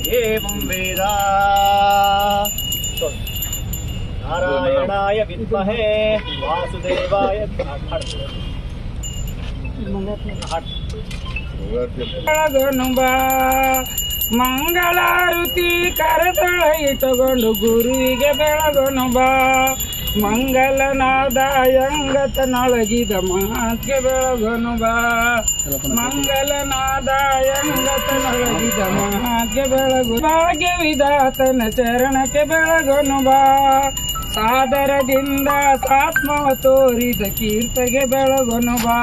एवं वेद नारायणाय विद्महे वासुदेवाय ಮಂಗಳಾರುತಿ ಕರತಳ ಇಟ್ಟುಕೊಂಡು ಗುರುವಿಗೆ ಬೆಳಗೋನು ಬಾ ಮಂಗಲನಾದಾಯಂಗತನೊಳಗಿದ ಮಹಾತ್ಗೆ ಬೆಳಗೋನು ಬಾ ಮಂಗಲನಾದಾಯಂಗತನೊಳಗಿದ ಮಹಾತ್ಗೆ ಬೆಳಗು ಭಾಗ್ಯ ವಿಧಾತನ ಚರಣಕ್ಕೆ ಬೆಳಗೋನು ಬಾ ಸಾದರದಿಂದ ಸಾತ್ಮವ ತೋರಿದ ಕೀರ್ತಗೆ ಬೆಳಗೋನು ಬಾ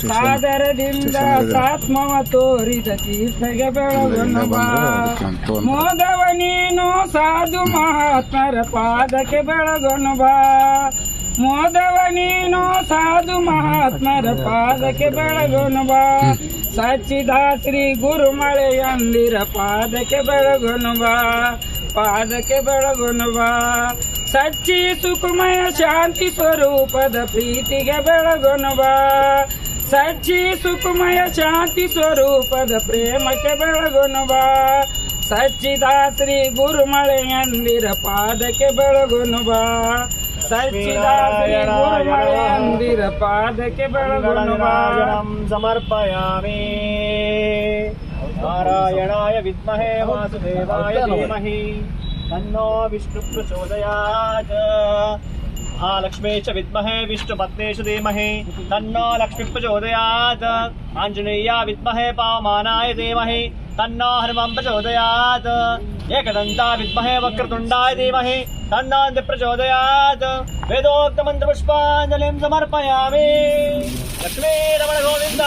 ಸಾದರದಿಂದ ಸಾತ್ಮವ ತೋರಿದ ತೀರ್ಥಗೆ ಬೆಳಗೋನು ಬಾ ಮೋದವ ನೀನು ಸಾಧು ಮಹಾತ್ಮರ ಪಾದಕ್ಕೆ ಬೆಳಗೋನು ಬಾ ಮೋದವ ನೀನು ಸಾಧು ಮಹಾತ್ಮರ ಪಾದಕ್ಕೆ ಬೆಳಗೋನು ಬಾ ಸಚ್ಚಿದ ಶ್ರೀ ಗುರುಮಳೆಯಂದಿರ ಪಾದಕ್ಕೆ ಬೆಳಗೋನು ಬಾ ಪಾದಕ್ಕೆ ಬೆಳಗೋನು ಬಾ ಸಚ್ಚಿ ಸುಖಮಯ ಶಾಂತಿ ಸ್ವರೂಪದ ಪ್ರೀತಿಗೆ ಬೆಳಗೋನು ಬಾ ಸಚ್ಚಿ ಸುಖಮಯ ಶಾಂತಿ ಸ್ವರೂಪದ ಪ್ರೇಮಕ್ಕೆ ಬೆಳಗೋನು ಬಾ ಸಚ್ಚಿದ ಶ್ರೀ ಗುರುಮಳೆಯಂದಿರ ಪಾದಕ್ಕೆ ಬೆಳಗೋನು ಬಾ ಸಚ್ಚಿದ ಶ್ರೀ ಗುರುಮಳೆಯಂದಿರ ಪಾದಕ್ಕೆ ಬೆಳಗೋನು ಬಾ ಸಮರ್ಪಯಾಮಿ ನಾರಾಯಣಾಯ ವಿದ್ಮಹೇ ವಾಸುದೇವಾಯ ಧೀಮಹಿ ತನ್ನೋ ವಿಷ್ಣು ಪ್ರಚೋದಯಾತ್ महालक्ष्मी च विद्महे विष्णुपत्नी च धीमहि तन्नो लक्ष्मी प्रचोदयात् आञ्जनेया विद्महे पावमानाय धीमहि तन्नो हनुमं प्रचोदयात् एकदन्ता विद्महे वक्रतुण्डाय धीमहि तन्नो प्रचोदयात् वेदोक्तमन्त्रपुष्पाञ्जलिं समर्पयामि लक्ष्मी रमण गोविन्द